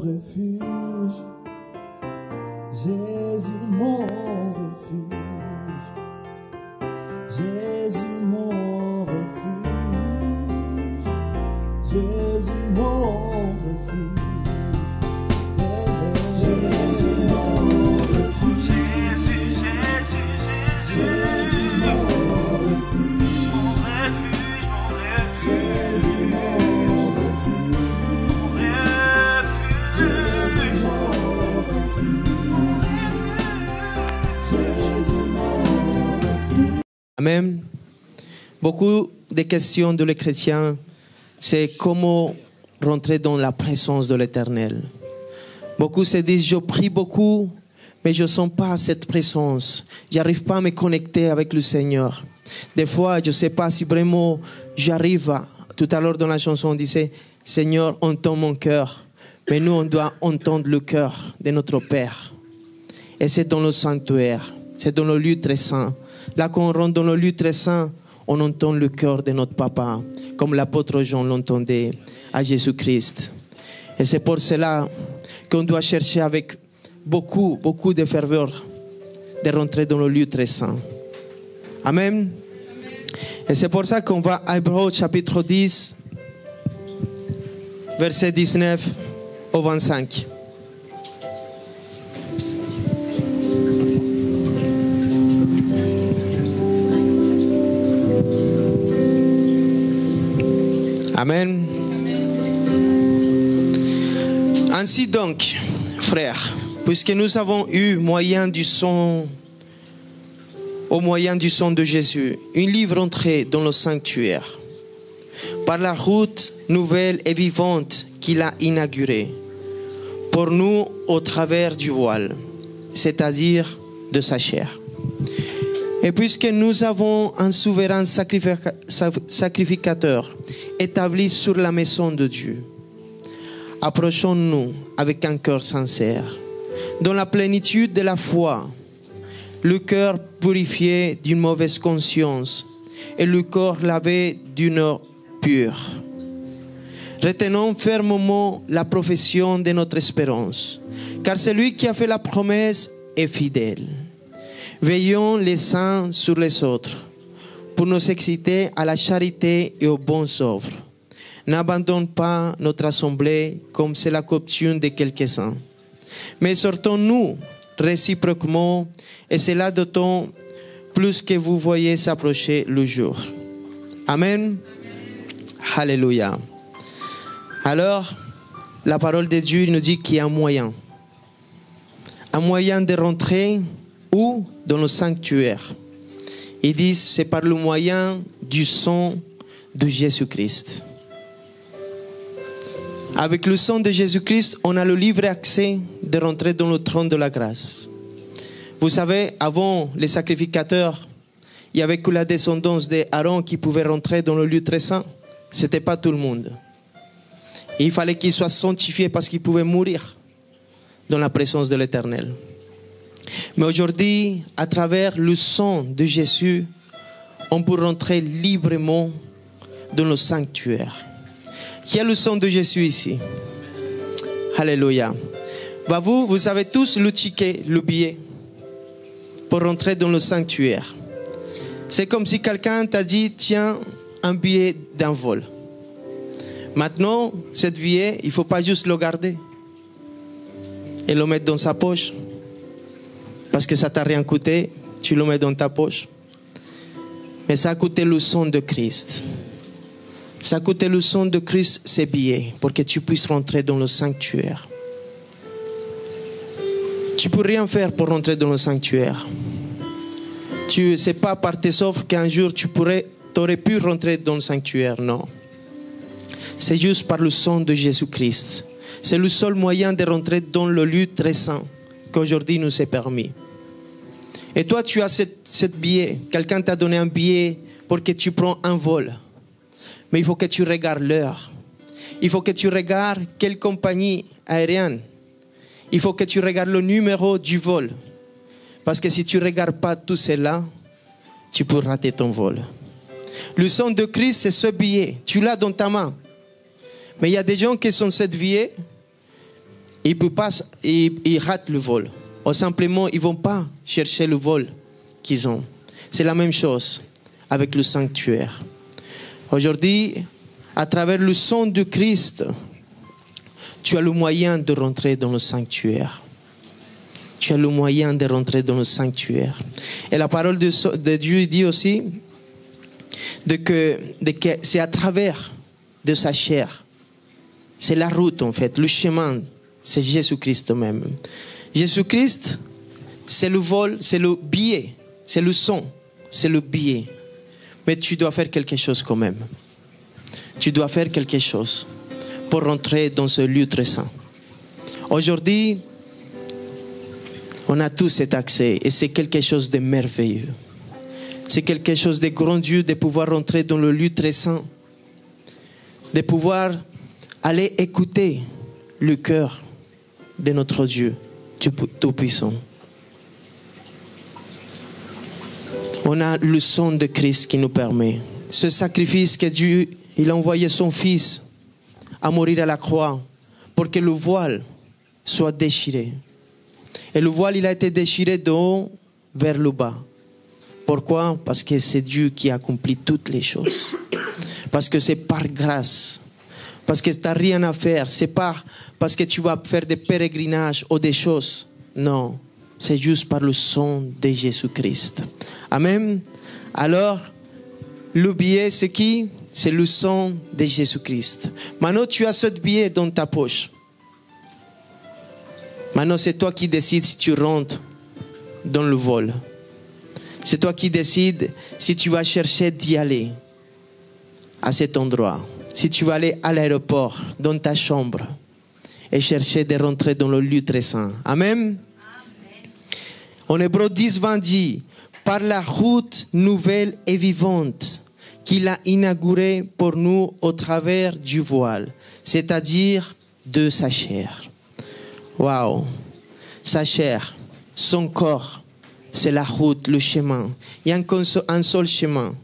refuge. Jésus mon refuge. Jésus mon refuge. Jésus mon refuge. Jésus mon refuge. Jésus mon refuge. Jésus mon refuge. Jésus mon refuge. Jésus mon refuge. Amen. Beaucoup de questions de les chrétiens, c'est comment rentrer dans la présence de l'Éternel. Beaucoup se disent, je prie beaucoup, mais je ne sens pas cette présence. Je n'arrive pas à me connecter avec le Seigneur. Des fois, je ne sais pas si vraiment j'arrive à... Tout à l'heure dans la chanson, on disait, Seigneur, entends mon cœur. Mais nous, on doit entendre le cœur de notre Père. Et c'est dans le sanctuaire, c'est dans le lieu très saint. Là, quand on rentre dans le lieu très saint, on entend le cœur de notre Papa, comme l'apôtre Jean l'entendait à Jésus-Christ. Et c'est pour cela qu'on doit chercher avec beaucoup de ferveur de rentrer dans le lieu très saint. Amen. Et c'est pour ça qu'on va à Hébreux chapitre 10, verset 19 au 25. Amen. Ainsi donc, frères, puisque nous avons eu au moyen du sang de Jésus, une libre entrée dans le sanctuaire, par la route nouvelle et vivante qu'il a inaugurée, pour nous au travers du voile, c'est-à-dire de sa chair. Et puisque nous avons un souverain sacrificateur établi sur la maison de Dieu, approchons-nous avec un cœur sincère, dans la plénitude de la foi, le cœur purifié d'une mauvaise conscience et le corps lavé d'une eau pure. Retenons fermement la profession de notre espérance, car celui qui a fait la promesse est fidèle. Veillons les uns sur les autres pour nous exciter à la charité et aux bonnes œuvres. N'abandonne pas notre assemblée comme c'est la coutume de quelques-uns, mais sortons-nous réciproquement, et cela d'autant plus que vous voyez s'approcher le jour. Amen. Alléluia. Alors, la parole de Dieu nous dit qu'il y a un moyen de rentrer où? Dans le sanctuaire. Ils disent c'est par le moyen du sang de Jésus-Christ. Avec le sang de Jésus-Christ, on a le libre accès de rentrer dans le trône de la grâce. Vous savez, avant les sacrificateurs, il n'y avait que la descendance d'Aaron qui pouvait rentrer dans le lieu très saint. Ce n'était pas tout le monde. Et il fallait qu'il soit sanctifié parce qu'il pouvait mourir dans la présence de l'Éternel. Mais aujourd'hui, à travers le sang de Jésus, on peut rentrer librement dans le sanctuaire. Qui a le sang de Jésus ici? Alléluia. Bah vous avez tous le ticket, le billet pour rentrer dans le sanctuaire. C'est comme si quelqu'un t'a dit, tiens, un billet d'un vol. Maintenant, cet billet, il ne faut pas juste le garder et le mettre dans sa poche. Parce que ça ne t'a rien coûté, tu le mets dans ta poche. Mais ça a coûté le sang de Christ. Ça a coûté le sang de Christ, ces billets, pour que tu puisses rentrer dans le sanctuaire. Tu ne peux rien faire pour rentrer dans le sanctuaire. Ce n'est pas par tes offres qu'un jour tu aurais pu rentrer dans le sanctuaire, non. C'est juste par le sang de Jésus-Christ. C'est le seul moyen de rentrer dans le lieu très saint qu'aujourd'hui nous est permis. Et toi, tu as cette billet. Quelqu'un t'a donné un billet pour que tu prends un vol. Mais il faut que tu regardes l'heure. Il faut que tu regardes quelle compagnie aérienne. Il faut que tu regardes le numéro du vol. Parce que si tu ne regardes pas tout cela, tu peux rater ton vol. Le sang de Christ, c'est ce billet. Tu l'as dans ta main. Mais il y a des gens qui sont ce billet ils peuvent pas, ils ratent le vol. Ou simplement, ils vont pas chercher le vol qu'ils ont. C'est la même chose avec le sanctuaire. Aujourd'hui, à travers le sang de Christ, tu as le moyen de rentrer dans le sanctuaire. Tu as le moyen de rentrer dans le sanctuaire. Et la parole de Dieu dit aussi que c'est à travers de sa chair. C'est la route en fait, le chemin, c'est Jésus-Christ même. Jésus-Christ, c'est le vol, c'est le billet, c'est le sang, c'est le billet. Mais tu dois faire quelque chose quand même. Tu dois faire quelque chose pour rentrer dans ce lieu très saint. Aujourd'hui, on a tous cet accès et c'est quelque chose de merveilleux. C'est quelque chose de grandiose de pouvoir rentrer dans le lieu très saint, de pouvoir aller écouter le cœur de notre Dieu Tout-Puissant. On a le sang de Christ qui nous permet. Ce sacrifice que Dieu, il a envoyé son Fils à mourir à la croix pour que le voile soit déchiré. Et le voile, il a été déchiré de haut vers le bas. Pourquoi? Parce que c'est Dieu qui accomplit toutes les choses. Parce que c'est par grâce. Parce que tu n'as rien à faire. C'est pas parce que tu vas faire des pèlerinages ou des choses. Non. C'est juste par le sang de Jésus-Christ. Amen. Alors, le billet, c'est qui? C'est le sang de Jésus-Christ. Maintenant, tu as ce billet dans ta poche. Maintenant, c'est toi qui décides si tu rentres dans le vol. C'est toi qui décides si tu vas chercher d'y aller à cet endroit. Si tu vas aller à l'aéroport, dans ta chambre, et chercher de rentrer dans le lieu très saint. Amen. En Hébreux 10, 20 dit, par la route nouvelle et vivante qu'il a inaugurée pour nous au travers du voile, c'est-à-dire de sa chair. Waouh! Sa chair, son corps, c'est la route, le chemin. Il y a un seul chemin,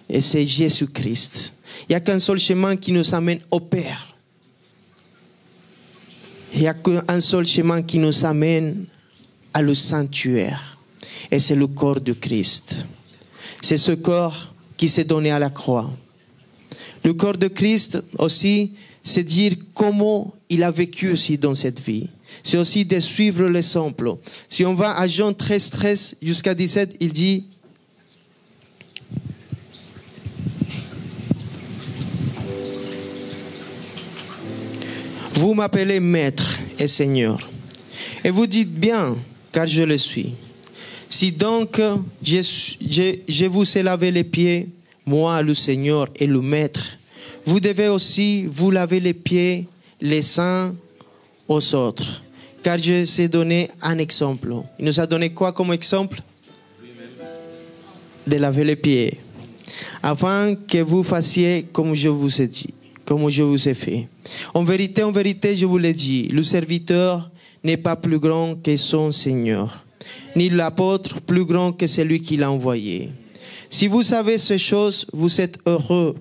et c'est Jésus-Christ. Il n'y a qu'un seul chemin qui nous amène au Père. Il n'y a qu'un seul chemin qui nous amène à le sanctuaire. Et c'est le corps de Christ. C'est ce corps qui s'est donné à la croix. Le corps de Christ aussi, c'est dire comment il a vécu aussi dans cette vie. C'est aussi de suivre l'exemple. Si on va à Jean 13, 13 jusqu'à 17, il dit, vous m'appelez Maître et Seigneur. Et vous dites bien, car je le suis. Si donc je vous ai lavé les pieds, moi le Seigneur et le Maître, vous devez aussi vous laver les pieds les uns aux autres. Car je vous ai donné un exemple. Il nous a donné quoi comme exemple? De laver les pieds. Afin que vous fassiez comme je vous ai dit, comme je vous ai fait. En vérité, je vous l'ai dit, le serviteur n'est pas plus grand que son Seigneur, ni l'apôtre plus grand que celui qui l'a envoyé. Si vous savez ces choses, vous êtes heureux,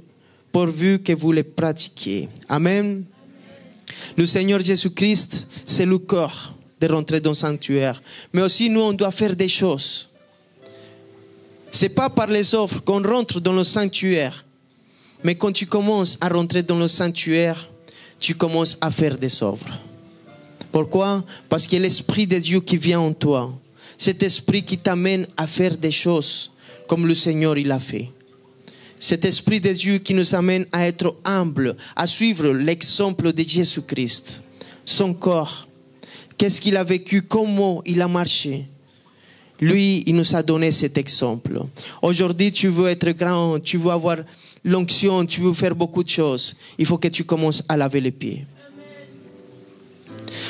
pourvu que vous les pratiquiez. Amen. Le Seigneur Jésus-Christ, c'est le corps de rentrer dans le sanctuaire. Mais aussi, nous, on doit faire des choses. C'est pas par les offres qu'on rentre dans le sanctuaire. Mais quand tu commences à rentrer dans le sanctuaire, tu commences à faire des œuvres. Pourquoi? Parce qu'il y a l'Esprit de Dieu qui vient en toi. Cet esprit qui t'amène à faire des choses comme le Seigneur il a fait. Cet esprit de Dieu qui nous amène à être humbles, à suivre l'exemple de Jésus-Christ. Son corps, qu'est-ce qu'il a vécu, comment il a marché. Lui, il nous a donné cet exemple. Aujourd'hui, tu veux être grand, tu veux avoir l'onction, tu veux faire beaucoup de choses. Il faut que tu commences à laver les pieds.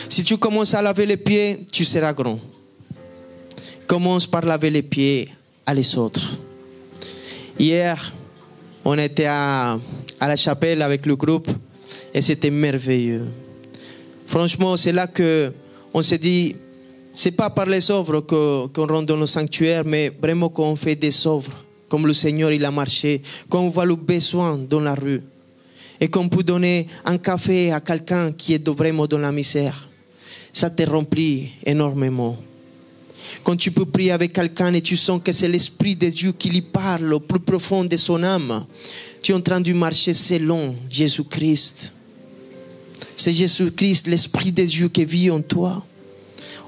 Si tu commences à laver les pieds, tu seras grand. Commence par laver les pieds à les autres. Hier, on était à la chapelle avec le groupe et c'était merveilleux. Franchement, c'est là qu'on s'est dit, c'est pas par les œuvres qu'on rentre dans le sanctuaire, mais vraiment qu'on fait des œuvres, comme le Seigneur il a marché, qu'on voit le besoin dans la rue et qu'on peut donner un café à quelqu'un qui est vraiment dans la misère. ça te remplit énormément. Quand tu peux prier avec quelqu'un et tu sens que c'est l'Esprit de Dieu qui lui parle au plus profond de son âme, tu es en train de marcher selon Jésus-Christ. C'est Jésus-Christ, l'Esprit de Dieu qui vit en toi.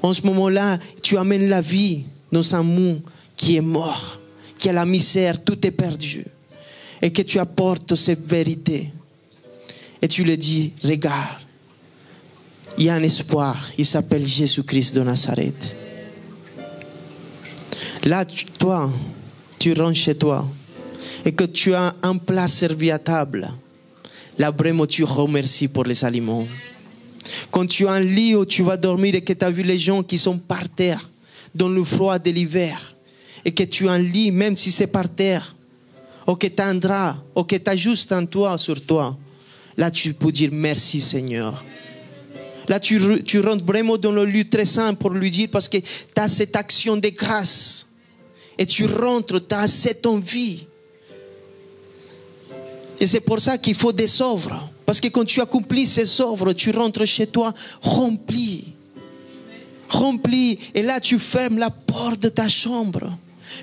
En ce moment-là, tu amènes la vie dans un monde qui est mort, qui a la misère, tout est perdu. Et que tu apportes cette vérité. Et tu lui dis, regarde, il y a un espoir, il s'appelle Jésus-Christ de Nazareth. Là, toi, tu rentres chez toi et que tu as un plat servi à table. Là, vraiment, tu remercies pour les aliments. Quand tu as un lit où tu vas dormir et que tu as vu les gens qui sont par terre dans le froid de l'hiver et que tu as un lit, même si c'est par terre, ou que tu as un drap, ou que tu as juste un toit sur toi, là, tu peux dire merci Seigneur. Là, tu rentres vraiment dans le lieu très saint pour lui dire parce que tu as cette action de grâce. Et tu rentres, tu as cette envie. Et c'est pour ça qu'il faut des œuvres. Parce que quand tu accomplis ces œuvres, tu rentres chez toi rempli. Rempli. Et là, tu fermes la porte de ta chambre.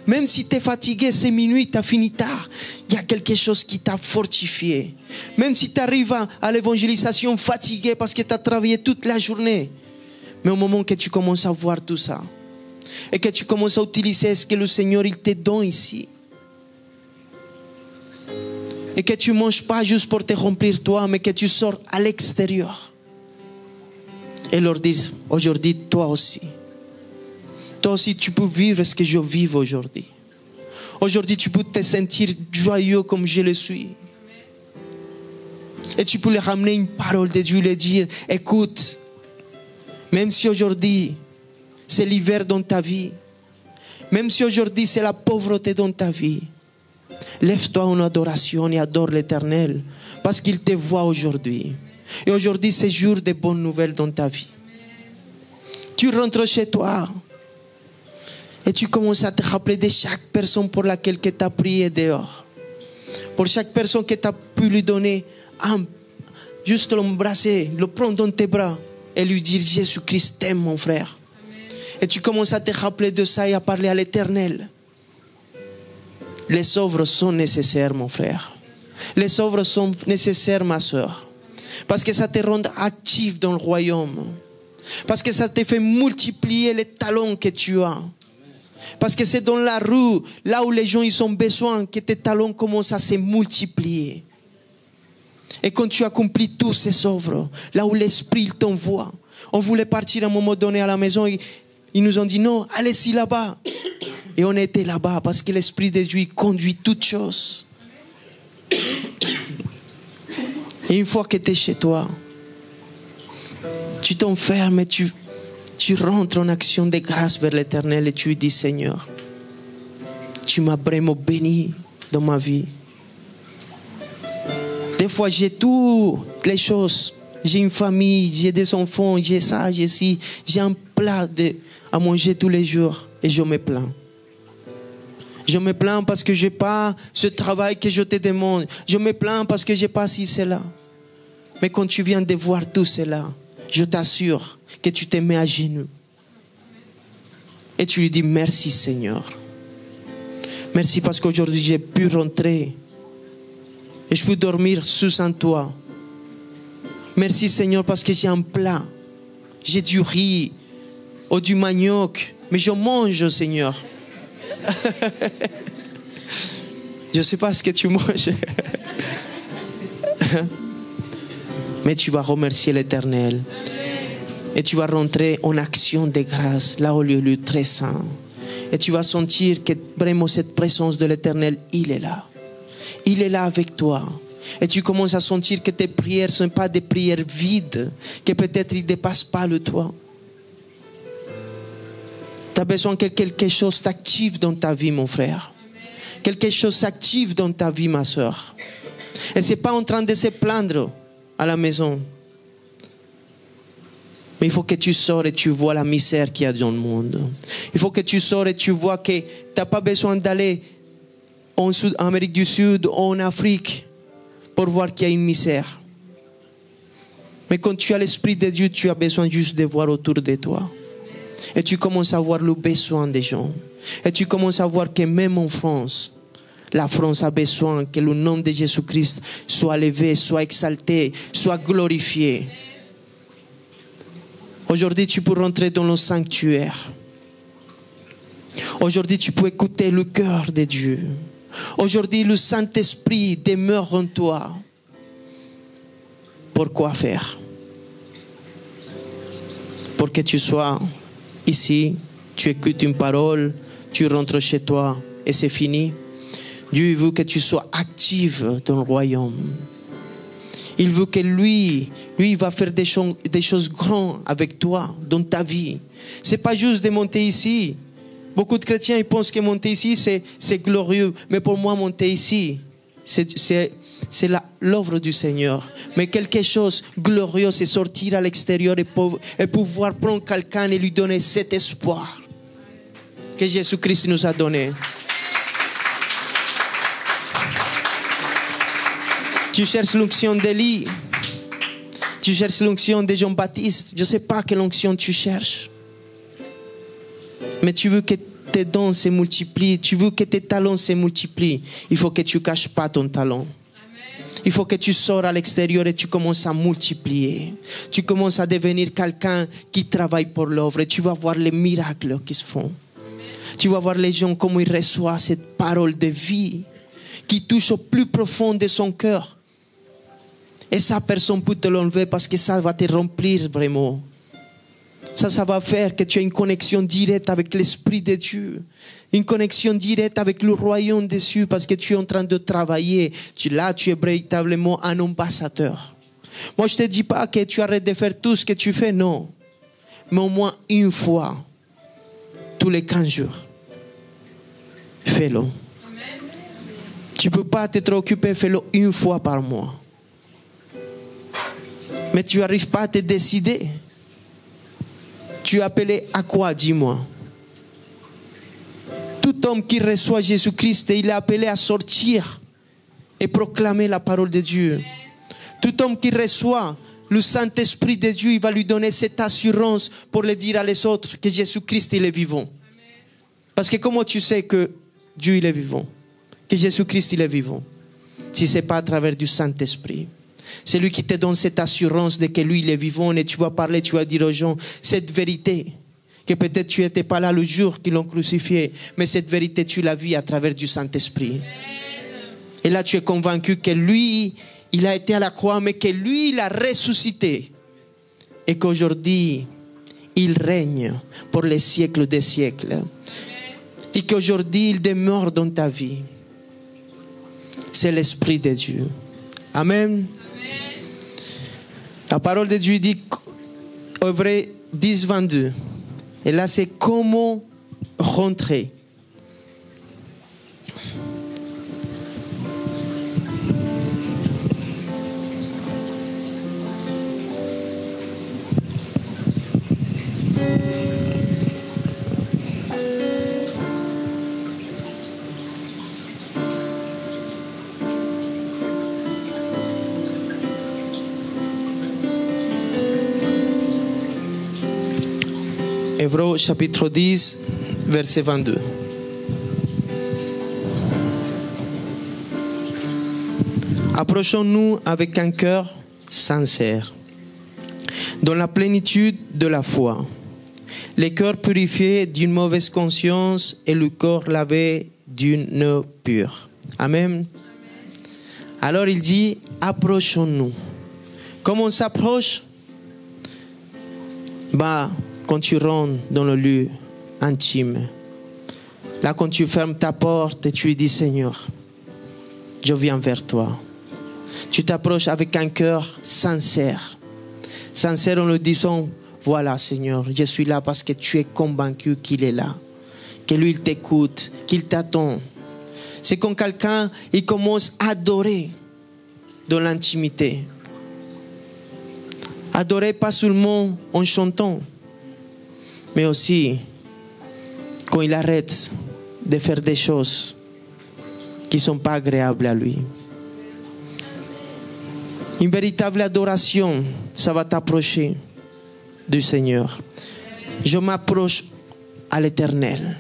Même si tu es fatigué, c'est minuit, tu as fini tard. Il y a quelque chose qui t'a fortifié. Même si tu arrives à l'évangélisation fatigué parce que tu as travaillé toute la journée. Mais au moment que tu commences à voir tout ça, et que tu commences à utiliser ce que le Seigneur il te donne ici, et que tu ne manges pas juste pour te remplir toi, mais que tu sors à l'extérieur et leur dire aujourd'hui toi aussi tu peux vivre ce que je vis aujourd'hui. Aujourd'hui tu peux te sentir joyeux comme je le suis. Et tu peux leur ramener une parole de Dieu, leur dire écoute, même si aujourd'hui c'est l'hiver dans ta vie, même si aujourd'hui c'est la pauvreté dans ta vie, lève-toi en adoration et adore l'Éternel parce qu'il te voit aujourd'hui. Et aujourd'hui c'est jour de bonnes nouvelles dans ta vie. Tu rentres chez toi et tu commences à te rappeler de chaque personne pour laquelle tu as prié dehors. Pour chaque personne que tu as pu lui donner juste l'embrasser, le prendre dans tes bras et lui dire Jésus-Christ t'aime mon frère. Et tu commences à te rappeler de ça et à parler à l'Éternel. Les œuvres sont nécessaires, mon frère. Les œuvres sont nécessaires, ma soeur. Parce que ça te rend actif dans le royaume. Parce que ça te fait multiplier les talents que tu as. Parce que c'est dans la rue, là où les gens ils ont besoin, que tes talents commencent à se multiplier. Et quand tu accomplis toutes ces œuvres, là où l'Esprit t'envoie, on voulait partir à un moment donné à la maison, ils nous ont dit non, allez-y là-bas. Et on était là-bas parce que l'Esprit de Dieu conduit toutes choses. Et une fois que tu es chez toi, tu t'enfermes et tu rentres en action de grâce vers l'Éternel et tu lui dis Seigneur, tu m'as vraiment béni dans ma vie. Des fois j'ai toutes les choses. J'ai une famille, j'ai des enfants, j'ai ça, j'ai ci. J'ai un plat à manger tous les jours et je me plains. Je me plains parce que je n'ai pas ce travail que je te demande. Je me plains parce que je n'ai pas ci, cela. Mais quand tu viens de voir tout cela, je t'assure que tu te mets à genoux. Et tu lui dis merci Seigneur. Merci parce qu'aujourd'hui j'ai pu rentrer. Et je peux dormir sous un toit. Merci Seigneur parce que j'ai un plat. J'ai du riz ou du manioc. Mais je mange Seigneur. Je ne sais pas ce que tu manges. Mais tu vas remercier l'Éternel. Et tu vas rentrer en action de grâce, là au lieu très saint. Et tu vas sentir que vraiment cette présence de l'Éternel, il est là. Il est là avec toi. Et tu commences à sentir que tes prières ne sont pas des prières vides, que peut-être ils ne dépassent pas le toit. Tu as besoin que quelque chose t'active dans ta vie, mon frère. Quelque chose s'active dans ta vie, ma soeur. Et ce n'est pas en train de se plaindre à la maison. Mais il faut que tu sors et tu vois la misère qu'il y a dans le monde. Il faut que tu sors et tu vois que tu n'as pas besoin d'aller en Amérique du Sud ou en Afrique pour voir qu'il y a une misère. Mais quand tu as l'Esprit de Dieu, tu as besoin juste de voir autour de toi. Et tu commences à voir le besoin des gens. Et tu commences à voir que même en France, la France a besoin que le nom de Jésus-Christ soit élevé, soit exalté, soit glorifié. Aujourd'hui, tu peux rentrer dans le sanctuaire. Aujourd'hui, tu peux écouter le cœur de Dieu. Aujourd'hui, le Saint-Esprit demeure en toi. Pourquoi faire? Pour que tu sois ici, tu écoutes une parole, tu rentres chez toi et c'est fini. Dieu veut que tu sois active dans le royaume. Il veut que lui va faire des choses grandes avec toi dans ta vie. C'est pas juste de monter ici. Beaucoup de chrétiens ils pensent que monter ici c'est glorieux, mais pour moi monter ici c'est l'œuvre du Seigneur. Mais quelque chose de glorieux, c'est sortir à l'extérieur et pouvoir prendre quelqu'un et lui donner cet espoir que Jésus-Christ nous a donné. Tu cherches l'onction d'Élie, tu cherches l'onction de Jean-Baptiste. Je ne sais pas quelle onction tu cherches, mais tu veux que tes dons se multiplient, tu veux que tes talents se multiplient. Il faut que tu ne caches pas ton talent. Il faut que tu sors à l'extérieur et tu commences à multiplier. Tu commences à devenir quelqu'un qui travaille pour l'œuvre et tu vas voir les miracles qui se font. Tu vas voir les gens comment ils reçoivent cette parole de vie qui touche au plus profond de son cœur. Et ça, personne ne peut te l'enlever parce que ça va te remplir vraiment. Ça va faire que tu aies une connexion directe avec l'Esprit de Dieu. Une connexion directe avec le royaume des cieux parce que tu es en train de travailler. Tu es véritablement un ambassadeur. Moi, je ne te dis pas que tu arrêtes de faire tout ce que tu fais, non. Mais au moins une fois, tous les 15 jours, fais-le. Tu ne peux pas te préoccuper, fais-le une fois par mois. Mais tu n'arrives pas à te décider. Tu es appelé à quoi, dis-moi? Tout homme qui reçoit Jésus-Christ, il est appelé à sortir et proclamer la parole de Dieu. Tout homme qui reçoit le Saint-Esprit de Dieu, il va lui donner cette assurance pour le dire à les autres que Jésus-Christ, il est vivant. Parce que comment tu sais que Dieu, il est vivant? Que Jésus-Christ, il est vivant? Si ce n'est pas à travers du Saint-Esprit. C'est lui qui te donne cette assurance de que lui, il est vivant. Et tu vas parler, tu vas dire aux gens cette vérité. Que peut-être tu n'étais pas là le jour qu'ils l'ont crucifié. Mais cette vérité, tu la vis à travers du Saint-Esprit. Et là, tu es convaincu que lui, il a été à la croix, mais que lui, il a ressuscité. Et qu'aujourd'hui, il règne pour les siècles des siècles. Et qu'aujourd'hui, il demeure dans ta vie. C'est l'Esprit de Dieu. Amen. La parole de Dieu dit, Hébreux 10, 22. Et là, c'est comment rentrer. Hébreux chapitre 10, verset 22. Approchons-nous avec un cœur sincère, dans la plénitude de la foi, les cœurs purifiés d'une mauvaise conscience et le corps lavé d'une eau pure. Amen. Alors il dit, approchons-nous. Comment on s'approche? Quand tu rentres dans le lieu intime, là quand tu fermes ta porte et tu lui dis Seigneur, je viens vers toi. Tu t'approches avec un cœur sincère. Sincère en le disant, voilà Seigneur, je suis là parce que tu es convaincu qu'il est là. Que lui il t'écoute, qu'il t'attend. C'est quand quelqu'un il commence à adorer dans l'intimité. Adorer pas seulement en chantant, mais aussi quand il arrête de faire des choses qui ne sont pas agréables à lui. Une véritable adoration, ça va t'approcher du Seigneur. Je m'approche à l'Éternel.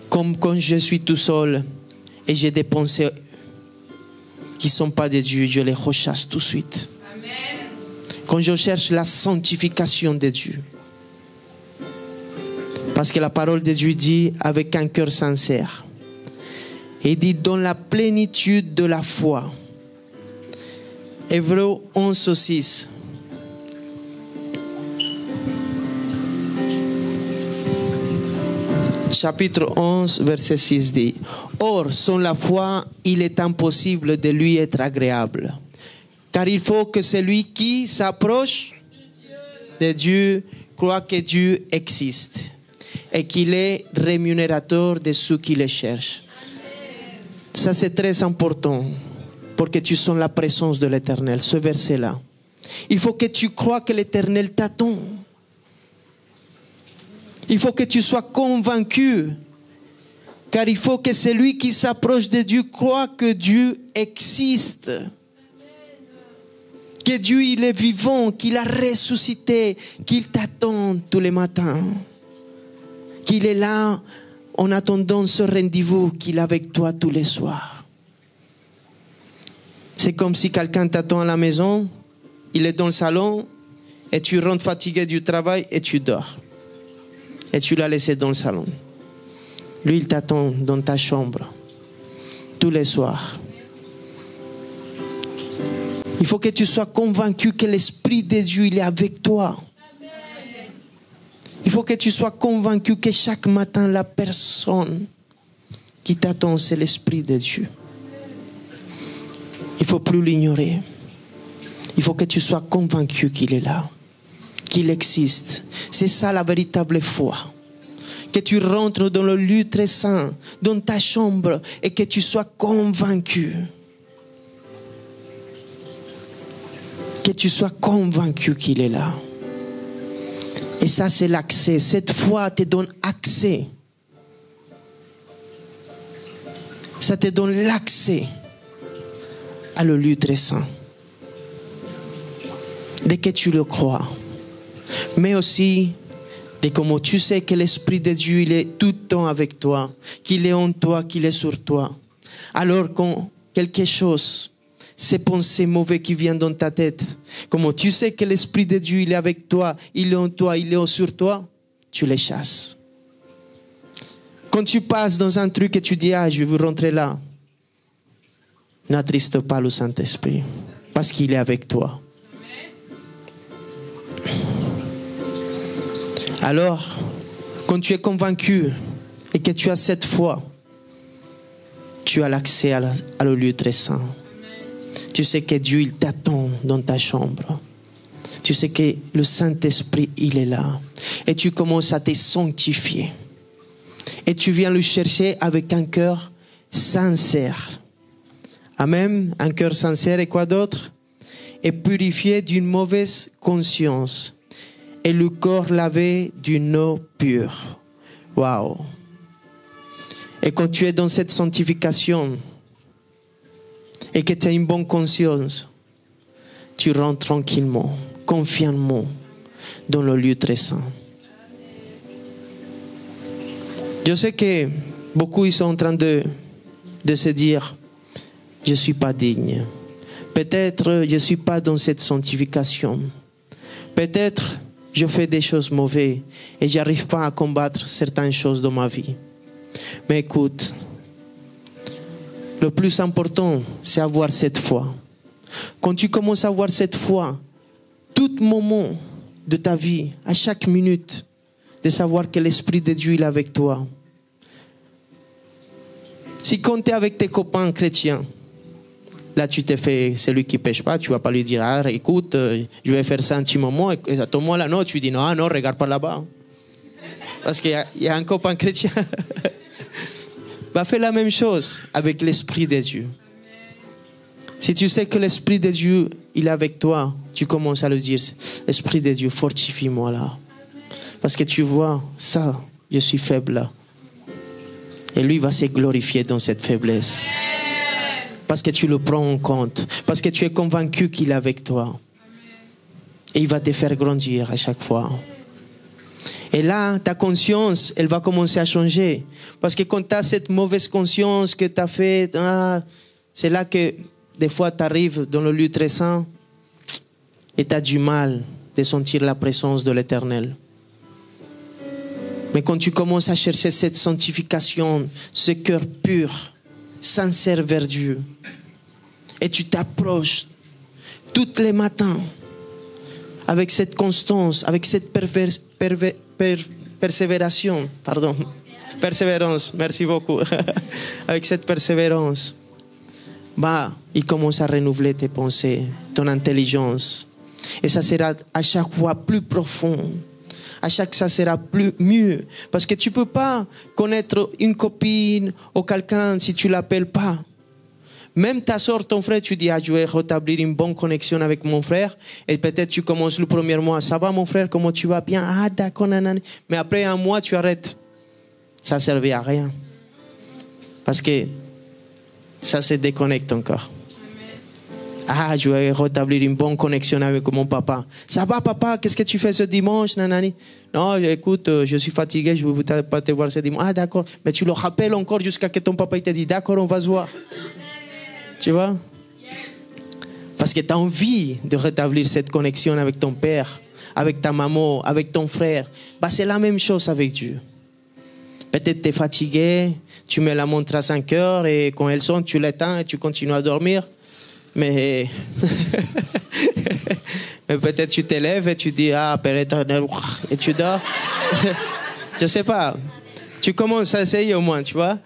Comme quand je suis tout seul et j'ai des pensées qui ne sont pas de Dieu, je les rechasse tout de suite. Amen. Quand je cherche la sanctification de Dieu. Parce que la parole de Dieu dit avec un cœur sincère. Il dit dans la plénitude de la foi. Hébreux 11:6. Chapitre 11, verset 6 dit: Or, sans la foi, il est impossible de lui être agréable. Car il faut que celui qui s'approche de Dieu croit que Dieu existe et qu'il est rémunérateur de ceux qui le cherchent. Ça, c'est très important pour que tu sens la présence de l'Éternel, ce verset-là. Il faut que tu crois que l'Éternel t'attend. Il faut que tu sois convaincu, car il faut que celui qui s'approche de Dieu croit que Dieu existe, que Dieu il est vivant, qu'il a ressuscité, qu'il t'attend tous les matins, qu'il est là en attendant ce rendez-vous, qu'il est avec toi tous les soirs. C'est comme si quelqu'un t'attend à la maison, il est dans le salon, et tu rentres fatigué du travail et tu dors. Et tu l'as laissé dans le salon. Lui, il t'attend dans ta chambre tous les soirs. Il faut que tu sois convaincu que l'Esprit de Dieu, il est avec toi. Il faut que tu sois convaincu que chaque matin, la personne qui t'attend, c'est l'Esprit de Dieu. Il ne faut plus l'ignorer. Il faut que tu sois convaincu qu'il est là, qu'il existe. C'est ça la véritable foi. Que tu rentres dans le lieu très saint, dans ta chambre, et que tu sois convaincu. Que tu sois convaincu qu'il est là. Et ça, c'est l'accès. Cette foi te donne accès. Ça te donne l'accès à le lieu très saint. Dès que tu le crois. Mais aussi, dès que tu sais que l'Esprit de Dieu, il est tout le temps avec toi, qu'il est en toi, qu'il est sur toi. Alors quand quelque chose, ces pensées mauvaises qui viennent dans ta tête, comme tu sais que l'Esprit de Dieu, il est avec toi, il est en toi, il est sur toi, tu les chasses. Quand tu passes dans un truc et tu dis, ah, je veux rentrer là, n'attriste pas le Saint-Esprit, parce qu'il est avec toi. Alors, quand tu es convaincu et que tu as cette foi, tu as l'accès à le lieu très saint. Tu sais que Dieu, il t'attend dans ta chambre. Tu sais que le Saint-Esprit, il est là. Et tu commences à te sanctifier. Et tu viens le chercher avec un cœur sincère. Amen. Un cœur sincère et quoi d'autre? Et purifié d'une mauvaise conscience. Et le corps lavé d'une eau pure. Waouh! Et quand tu es dans cette sanctification et que tu as une bonne conscience, tu rentres tranquillement, confiamment dans le lieu très saint. Je sais que beaucoup ils sont en train de se dire, je ne suis pas digne. Peut-être je ne suis pas dans cette sanctification. Peut-être je fais des choses mauvaises et je n'arrive pas à combattre certaines choses dans ma vie. Mais écoute, le plus important, c'est avoir cette foi. Quand tu commences à avoir cette foi, tout moment de ta vie, à chaque minute, de savoir que l'Esprit de Dieu est avec toi. Si quand tu es avec tes copains chrétiens, là, tu te fais celui qui ne pêche pas, tu ne vas pas lui dire, ah, écoute, je vais faire ça un petit moment, et à ton moment là, non, tu dis, non, non, regarde par là-bas. Parce qu'il y a un copain chrétien. Va faire la même chose avec l'Esprit de Dieu. Si tu sais que l'Esprit de Dieu, il est avec toi, tu commences à le dire, Esprit de Dieu, fortifie-moi là. Parce que tu vois, ça, je suis faible là. Et lui va se glorifier dans cette faiblesse. Parce que tu le prends en compte. Parce que tu es convaincu qu'il est avec toi. Et il va te faire grandir à chaque fois. Et là, ta conscience, elle va commencer à changer. Parce que quand tu as cette mauvaise conscience que tu as fait, c'est là que des fois tu arrives dans le lieu très saint et tu as du mal de sentir la présence de l'Éternel. Mais quand tu commences à chercher cette sanctification, ce cœur pur, sincère vers Dieu, et tu t'approches tous les matins avec cette constance, avec cette persévérance, merci beaucoup, avec cette persévérance, il commence à renouveler tes pensées, ton intelligence. Et ça sera à chaque fois plus profond. À chaque fois, ça sera mieux. Parce que tu ne peux pas connaître une copine ou quelqu'un si tu ne l'appelles pas. Même ta soeur, ton frère, tu dis, je vais rétablir une bonne connexion avec mon frère. Et peut-être tu commences le premier mois. Ça va mon frère, comment tu vas? Bien. Ah d'accord, nanani. Mais après un mois, tu arrêtes. Ça ne servait à rien. Parce que ça se déconnecte encore. Je vais rétablir une bonne connexion avec mon papa. Ça va papa, qu'est-ce que tu fais ce dimanche, nanani? Non, écoute, je suis fatigué, je ne veux pas te voir ce dimanche. Ah d'accord, mais tu le rappelles encore jusqu'à ce que ton papa te dise, d'accord, on va se voir. Tu vois? Parce que tu as envie de rétablir cette connexion avec ton père, avec ta maman, avec ton frère. C'est la même chose avec Dieu. Peut-être tu es fatigué, tu mets la montre à 5 heures et quand elle sonne, tu l'éteins et tu continues à dormir. Mais peut-être tu t'élèves et tu dis Père éternel, et tu dors. Je sais pas. Tu commences à essayer au moins, tu vois.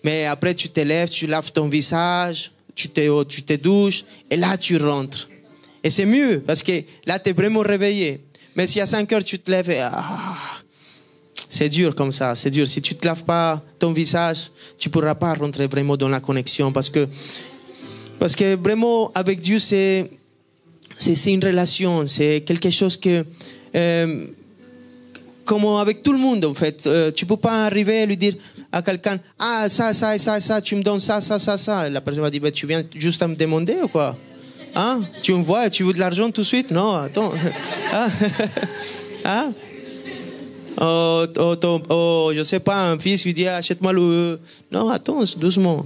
Mais après tu t'élèves, tu laves ton visage, tu te douches et là tu rentres. Et c'est mieux parce que là tu es vraiment réveillé. Mais si à 5 heures tu te lèves et c'est dur comme ça, c'est dur. Si tu ne te laves pas ton visage, tu ne pourras pas rentrer vraiment dans la connexion parce que vraiment, avec Dieu, c'est une relation, c'est quelque chose que, comme avec tout le monde, en fait, tu ne peux pas arriver à lui dire à quelqu'un, ça, tu me donnes ça. La personne va dire, tu viens juste à me demander ou quoi? Tu me vois, tu veux de l'argent tout de suite? Non, attends. Je sais pas, un fils lui dit, achète-moi le... Non, attends, doucement.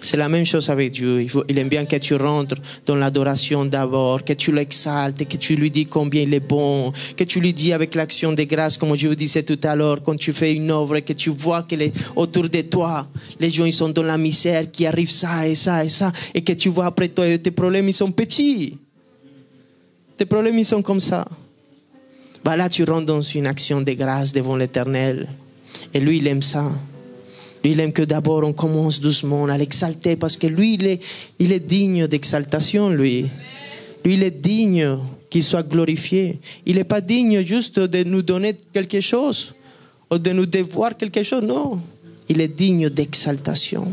C'est la même chose avec Dieu. Il aime bien que tu rentres dans l'adoration d'abord, que tu l'exaltes, que tu lui dis combien il est bon, que tu lui dis avec l'action de grâce, comme je vous disais tout à l'heure, quand tu fais une œuvre, que tu vois que autour de toi, les gens ils sont dans la misère, qu'il arrive ça et ça et ça, et que tu vois après toi, tes problèmes ils sont petits. Tes problèmes ils sont comme ça. Là tu rentres dans une action de grâce devant l'Éternel. Et lui il aime ça. Lui, il aime que d'abord on commence doucement à l'exalter parce que lui, il est digne d'exaltation, lui. Lui, il est digne qu'il soit glorifié. Il n'est pas digne juste de nous donner quelque chose ou de nous devoir quelque chose, non. Il est digne d'exaltation.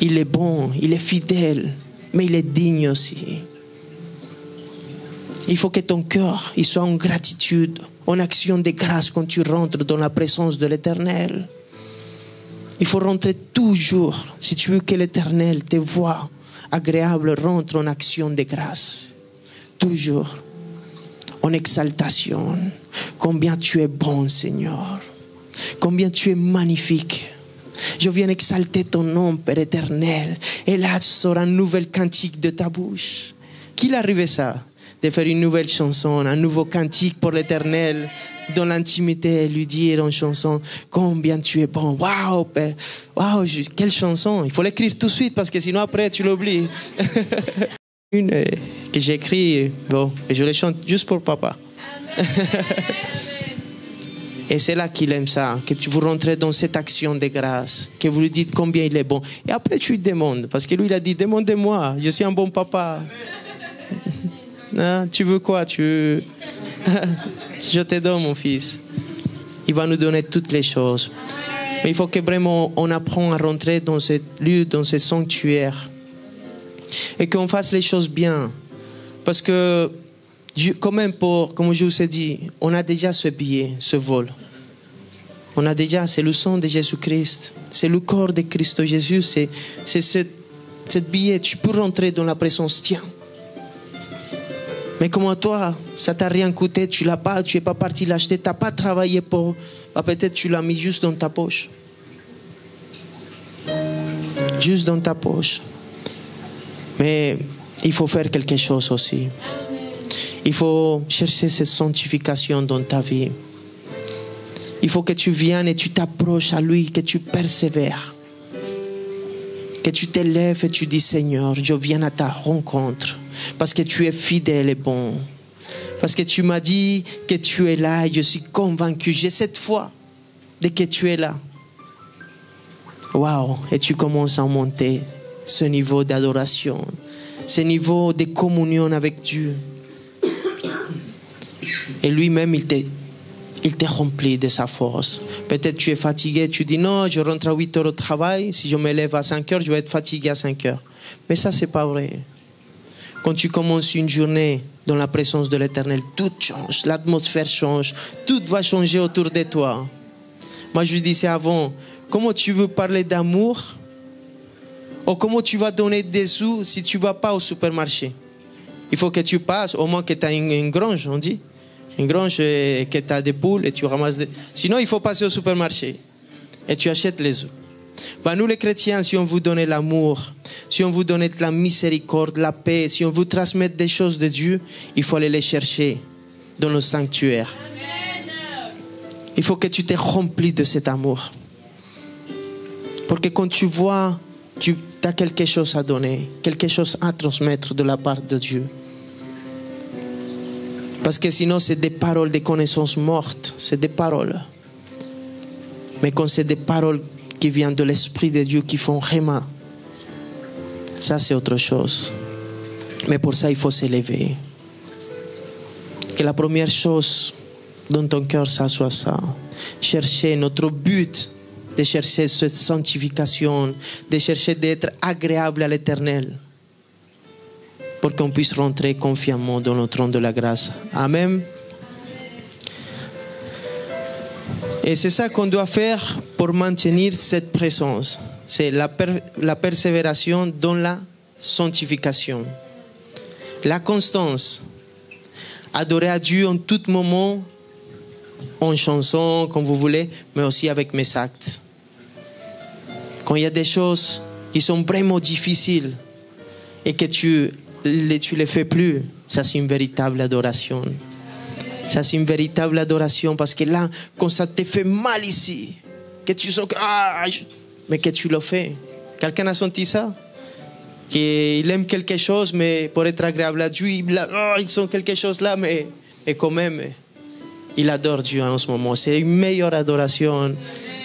Il est bon, il est fidèle, mais il est digne aussi. Il faut que ton cœur il soit en gratitude, en action de grâce quand tu rentres dans la présence de l'Éternel. Il faut rentrer toujours, si tu veux que l'Éternel te voie agréable, rentre en action de grâce. Toujours, en exaltation. Combien tu es bon, Seigneur. Combien tu es magnifique. Je viens exalter ton nom, Père éternel. Et là, ce sera une nouvelle cantique de ta bouche. Qu'il arrive ça? De faire une nouvelle chanson, un nouveau cantique pour l'Éternel, dans l'intimité, lui dire en chanson, combien tu es bon. Waouh, Père, waouh, quelle chanson. Il faut l'écrire tout de suite parce que sinon après tu l'oublies. Une que j'ai écrite, et je les chante juste pour papa. Et c'est là qu'il aime ça, que vous rentrez dans cette action de grâce, que vous lui dites combien il est bon. Et après tu lui demandes, parce que lui il a dit, demandez-moi, je suis un bon papa. Tu veux quoi? Je te donne mon fils. Il va nous donner toutes les choses. Mais il faut que vraiment on apprenne à rentrer dans ce lieu, dans ce sanctuaire. Et qu'on fasse les choses bien. Parce que, quand même, comme je vous ai dit, on a déjà ce billet, ce vol. C'est le sang de Jésus-Christ. C'est le corps de Christ Jésus. C'est cette Cette billet, tu peux rentrer dans la présence, tiens. Mais comment toi, ça t'a rien coûté, tu l'as pas, tu es pas parti l'acheter, tu n'as pas travaillé pour... Ah, peut-être tu l'as mis juste dans ta poche. Juste dans ta poche. Mais il faut faire quelque chose aussi. Il faut chercher cette sanctification dans ta vie. Il faut que tu viennes et tu t'approches à lui, que tu persévères. Que tu t'élèves et tu dis, Seigneur, je viens à ta rencontre. Parce que tu es fidèle et bon. Parce que tu m'as dit que tu es là et je suis convaincu. J'ai cette foi de que tu es là. Waouh! Et tu commences à monter ce niveau d'adoration, ce niveau de communion avec Dieu. Et lui-même, il te remplit de sa force. Peut-être tu es fatigué, tu dis non, je rentre à 8 heures au travail, si je me lève à 5 heures, je vais être fatigué à 5 heures. Mais ça, c'est pas vrai. Quand tu commences une journée dans la présence de l'Éternel, tout change, l'atmosphère change, tout va changer autour de toi. Moi, je lui disais avant, comment tu veux parler d'amour ou comment tu vas donner des sous si tu ne vas pas au supermarché? Il faut que tu passes, au moins que tu as une grange, on dit. Une grange, que tu as des poules et tu ramasses des... Sinon, il faut passer au supermarché et tu achètes les œufs. Ben, nous les chrétiens, si on vous donne l'amour, si on vous donne de la miséricorde, la paix, si on vous transmet des choses de Dieu, il faut aller les chercher dans le sanctuaire. Il faut que tu te remplis de cet amour. Pour que quand tu vois, tu as quelque chose à donner, quelque chose à transmettre de la part de Dieu. Parce que sinon, c'est des paroles de connaissances mortes, c'est des paroles. Mais quand c'est des paroles qui viennent de l'Esprit de Dieu, qui font vraiment, ça c'est autre chose. Mais pour ça, il faut s'élever. Que la première chose dans ton cœur, ça soit ça. Chercher notre but, de chercher cette sanctification, de chercher d'être agréable à l'Éternel, pour qu'on puisse rentrer confiamment dans le trône de la grâce. Amen. Et c'est ça qu'on doit faire pour maintenir cette présence. C'est la persévération dans la sanctification. La constance. Adorer à Dieu en tout moment, en chanson, comme vous voulez, mais aussi avec mes actes. Quand il y a des choses qui sont vraiment difficiles et que tu les fais plus, ça c'est une véritable adoration. Ça c'est une véritable adoration parce que là, quand ça te fait mal ici, que tu sens que mais que tu le fais. Quelqu'un a senti ça? Qu'il aime quelque chose, mais pour être agréable à Dieu, il sent quelque chose là, mais et quand même, il adore Dieu en ce moment. C'est une meilleure adoration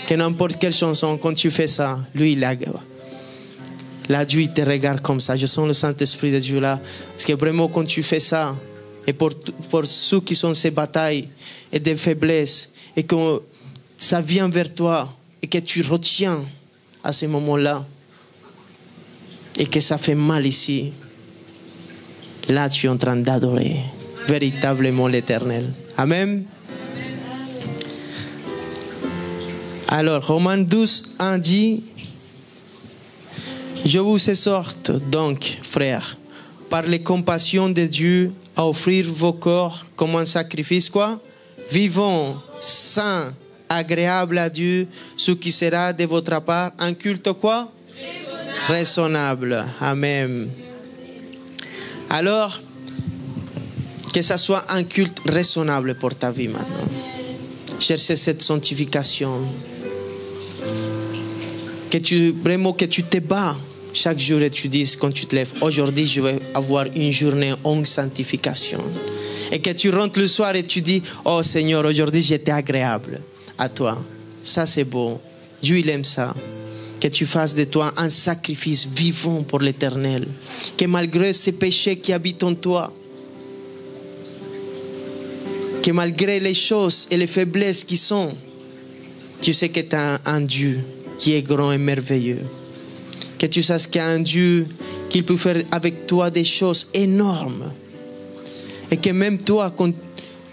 que n'importe quelle chanson. Quand tu fais ça, lui, il adore. Là, Dieu, il te regarde comme ça. Je sens le Saint-Esprit de Dieu là. Parce que vraiment, quand tu fais ça, et pour ceux qui sont ces batailles et des faiblesses, et que ça vient vers toi, et que tu retiens à ce moment-là, et que ça fait mal ici, là, tu es en train d'adorer véritablement l'Éternel. Amen. Alors, Romains 12, 1 dit: je vous exhorte donc, frères, par les compassions de Dieu, à offrir vos corps comme un sacrifice, quoi? Vivant, saint, agréable à Dieu, ce qui sera de votre part un culte, quoi? Raisonnable. Amen. Alors, que ça soit un culte raisonnable pour ta vie maintenant. Chercher cette sanctification. Que tu te bats chaque jour et tu dis quand tu te lèves, aujourd'hui je vais avoir une journée en sanctification. Et que tu rentres le soir et tu dis, oh Seigneur, aujourd'hui j'étais agréable à toi. Ça c'est beau. Dieu il aime ça. Que tu fasses de toi un sacrifice vivant pour l'Éternel. Que malgré ces péchés qui habitent en toi, que malgré les choses et les faiblesses qui sont, tu sais que tu as un Dieu qui est grand et merveilleux. Que tu saches qu'il y a un Dieu qui peut faire avec toi des choses énormes. Et que même toi, quand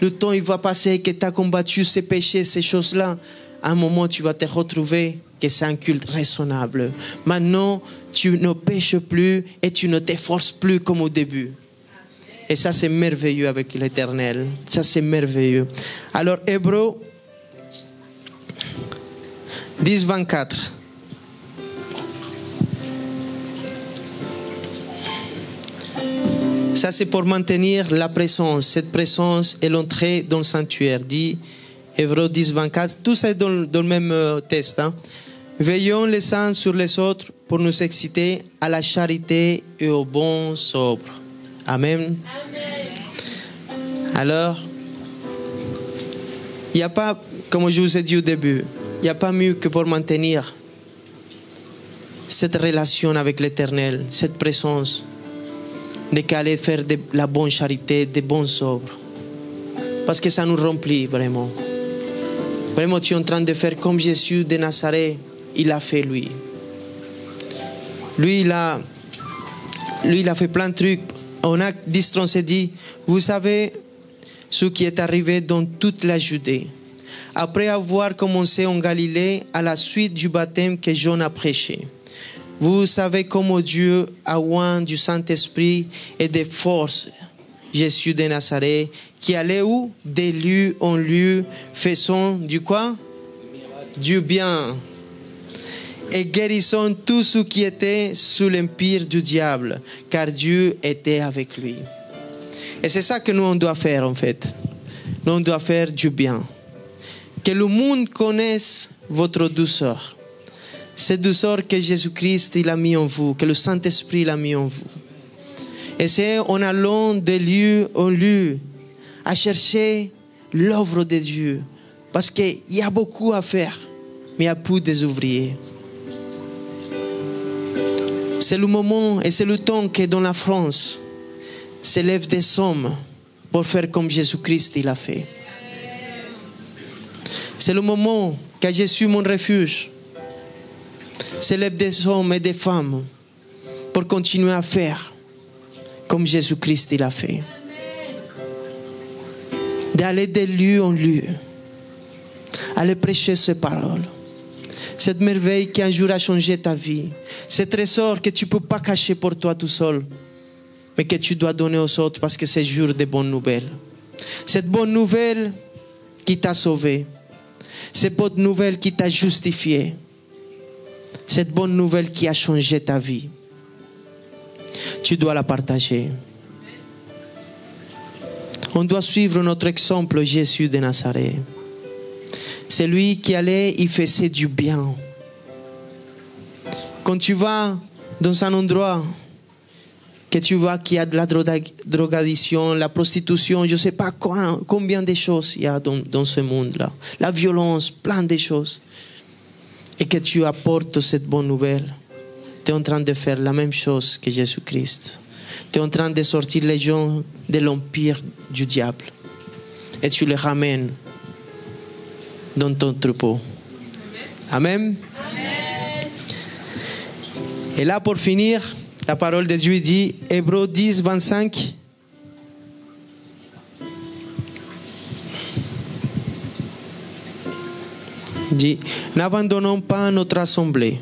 le temps il va passer et que tu as combattu ces péchés, ces choses-là, à un moment tu vas te retrouver que c'est un culte raisonnable. Maintenant, tu ne pêches plus et tu ne t'efforces plus comme au début. Et ça, c'est merveilleux avec l'Éternel. Ça, c'est merveilleux. Alors, Hébreux 10, 24. Ça, c'est pour maintenir la présence. Cette présence est l'entrée dans le sanctuaire. Dit Hébreux 10, 24. Tout ça est dans le même texte. Hein. Veillons les uns sur les autres pour nous exciter à la charité et au bon sobre. Amen. Alors, il n'y a pas, comme je vous ai dit au début, il n'y a pas mieux que pour maintenir cette relation avec l'Éternel, cette présence, de qu'aller faire de la bonne charité, des bons œuvres. Parce que ça nous remplit vraiment. Vraiment, tu es en train de faire comme Jésus de Nazareth, il a fait lui. Lui, il a fait plein de trucs. En Acte 10, 37 dit, vous savez ce qui est arrivé dans toute la Judée. Après avoir commencé en Galilée, à la suite du baptême que Jean a prêché. Vous savez comment Dieu a oint du Saint-Esprit et de force Jésus de Nazareth, qui allait où? De lieu en lieu, faisant du quoi? Du bien. Et guérissant tout ce qui était sous l'empire du diable, car Dieu était avec lui. Et c'est ça que nous, on doit faire en fait. Nous, on doit faire du bien. Que le monde connaisse votre douceur. Cette douceur que Jésus-Christ il a mis en vous, que le Saint-Esprit l'a mis en vous. Et c'est en allant de lieu en lieu à chercher l'œuvre de Dieu. Parce qu'il y a beaucoup à faire, mais il y a peu des ouvriers. C'est le moment et c'est le temps que dans la France s'élèvent des hommes pour faire comme Jésus-Christ il a fait. C'est le moment qu'à Jésus mon refuge s'élèvent des hommes et des femmes pour continuer à faire comme Jésus-Christ il a fait. D'aller de lieu en lieu, aller prêcher ses paroles. Cette merveille qui un jour a changé ta vie. Ce trésor que tu ne peux pas cacher pour toi tout seul, mais que tu dois donner aux autres parce que c'est jour de bonnes nouvelles. Cette bonne nouvelle qui t'a sauvé. Cette bonne nouvelle qui t'a justifié. Cette bonne nouvelle qui a changé ta vie. Tu dois la partager. On doit suivre notre exemple, Jésus de Nazareth. C'est lui qui allait, il faisait du bien. Quand tu vas dans un endroit, que tu vois qu'il y a de la drogadicción, la prostitution, je ne sais pas combien de choses il y a dans ce monde-là. La violence, plein de choses. Et que tu apportes cette bonne nouvelle. Tu es en train de faire la même chose que Jésus-Christ. Tu es en train de sortir les gens de l'empire du diable. Et tu les ramènes dans ton troupeau. Amen. Amen. Et là, pour finir, la parole de Dieu dit, Hébreux 10, 25. Dit, n'abandonnons pas notre assemblée,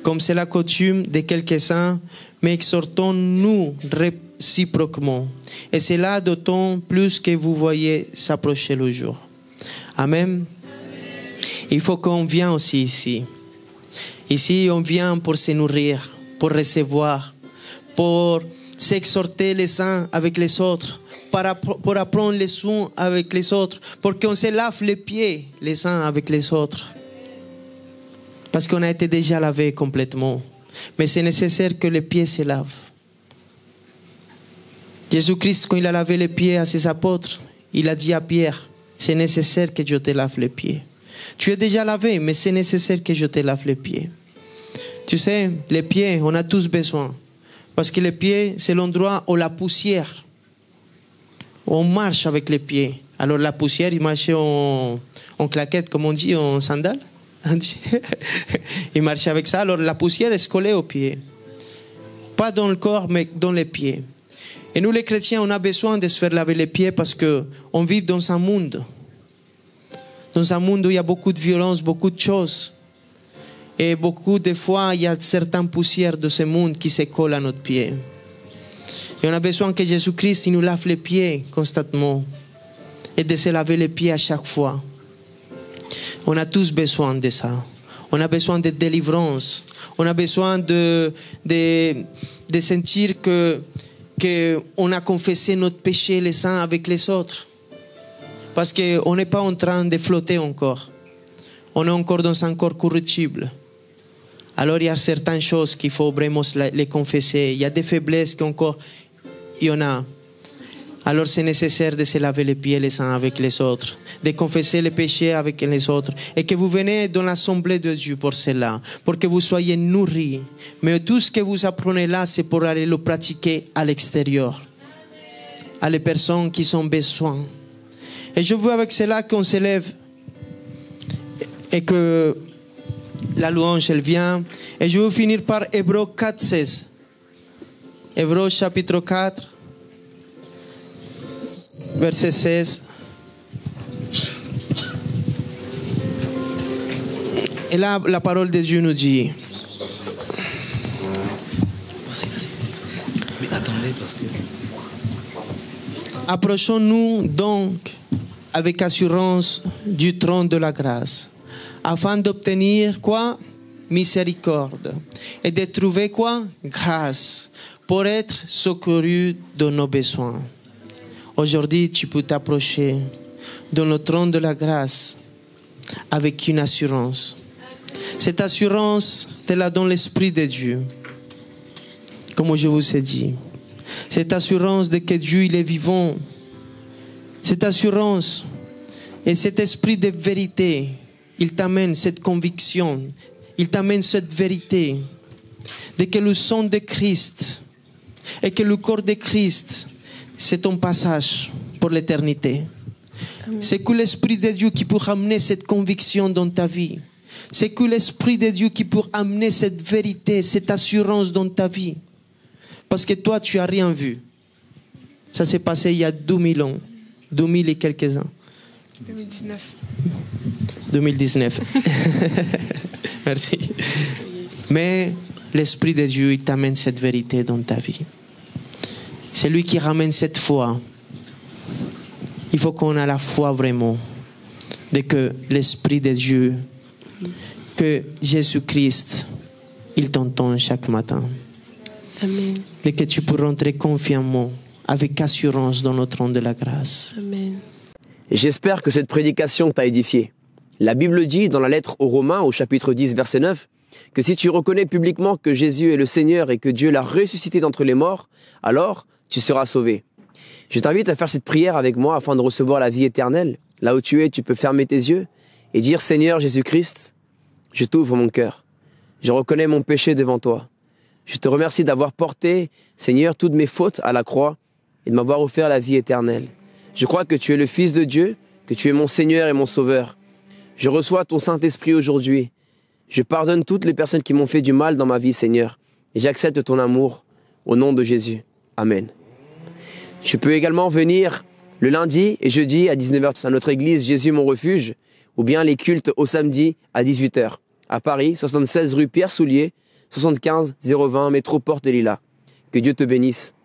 comme c'est la coutume de quelques-uns, mais exhortons-nous réciproquement. Et c'est là d'autant plus que vous voyez s'approcher le jour. Amen. Il faut qu'on vienne aussi ici. Ici, on vient pour se nourrir, pour recevoir, pour s'exhorter les uns avec les autres, pour apprendre les uns avec les autres, pour qu'on se lave les pieds les uns avec les autres. Parce qu'on a été déjà lavé complètement. Mais c'est nécessaire que les pieds se lavent. Jésus-Christ, quand il a lavé les pieds à ses apôtres, il a dit à Pierre, c'est nécessaire que je te lave les pieds. Tu es déjà lavé, mais c'est nécessaire que je te lave les pieds. Tu sais, les pieds, on a tous besoin. Parce que les pieds, c'est l'endroit où la poussière, on marche avec les pieds. Alors la poussière, il marchait en claquette, comme on dit, en sandales. Il marchait avec ça. Alors la poussière est collée aux pieds. Pas dans le corps, mais dans les pieds. Et nous, les chrétiens, on a besoin de se faire laver les pieds parce qu'on vit dans un monde. Dans un monde où il y a beaucoup de violence, beaucoup de choses. Et beaucoup de fois, il y a certaines poussières de ce monde qui se collent à notre pied. Et on a besoin que Jésus-Christ il nous lave les pieds constamment. Et de se laver les pieds à chaque fois. On a tous besoin de ça. On a besoin de délivrance. On a besoin de sentir que on a confessé notre péché les uns avec les autres. Parce qu'on n'est pas en train de flotter encore. On est encore dans un corps corruptible. Alors il y a certaines choses qu'il faut vraiment les confesser. Il y a des faiblesses qu'encore il y en a. Alors c'est nécessaire de se laver les pieds les uns avec les autres, de confesser les péchés avec les autres, et que vous venez dans l'assemblée de Dieu pour cela, pour que vous soyez nourris. Mais tout ce que vous apprenez là, c'est pour aller le pratiquer à l'extérieur, à les personnes qui ont besoin. Et je veux avec cela qu'on s'élève et que la louange elle vient. Et je veux finir par Hébreux 4:16. Hébreux chapitre 4. Verset 16. Et là, la parole de Dieu nous dit. Mais attendez, parce que... Approchons-nous donc avec assurance du trône de la grâce, afin d'obtenir quoi? Miséricorde. Et de trouver quoi? Grâce, pour être secouru de nos besoins. Aujourd'hui, tu peux t'approcher dans le trône de la grâce avec une assurance. Cette assurance, c'est là dans l'Esprit de Dieu. Comme je vous ai dit. Cette assurance de que Dieu il est vivant. Cette assurance et cet esprit de vérité, il t'amène cette conviction. Il t'amène cette vérité de que le sang de Christ et que le corps de Christ, c'est ton passage pour l'éternité. C'est que l'Esprit de Dieu qui peut amener cette conviction dans ta vie. C'est que l'Esprit de Dieu qui peut amener cette vérité, cette assurance dans ta vie. Parce que toi, tu n'as rien vu. Ça s'est passé il y a 2000 ans. 2000 et quelques ans. 2019. Merci. Mais l'Esprit de Dieu, il t'amène cette vérité dans ta vie. C'est lui qui ramène cette foi. Il faut qu'on ait la foi vraiment de que l'Esprit de Dieu, que Jésus-Christ, il t'entend chaque matin. Amen. Et que tu peux rentrer confiamment, avec assurance dans le trône de la grâce. Amen. J'espère que cette prédication t'a édifié. La Bible dit dans la lettre aux Romains, au chapitre 10, verset 9, que si tu reconnais publiquement que Jésus est le Seigneur et que Dieu l'a ressuscité d'entre les morts, alors tu seras sauvé. Je t'invite à faire cette prière avec moi afin de recevoir la vie éternelle. Là où tu es, tu peux fermer tes yeux et dire « Seigneur Jésus-Christ, je t'ouvre mon cœur. Je reconnais mon péché devant toi. Je te remercie d'avoir porté, Seigneur, toutes mes fautes à la croix et de m'avoir offert la vie éternelle. Je crois que tu es le Fils de Dieu, que tu es mon Seigneur et mon Sauveur. Je reçois ton Saint-Esprit aujourd'hui. Je pardonne toutes les personnes qui m'ont fait du mal dans ma vie, Seigneur. Et j'accepte ton amour au nom de Jésus. Amen. Je peux également venir le lundi et jeudi à 19h à notre église Jésus mon refuge, ou bien les cultes au samedi à 18h. À Paris, 76 rue Pierre Soulier, 75 020 métro Porte des Lilas. Que Dieu te bénisse.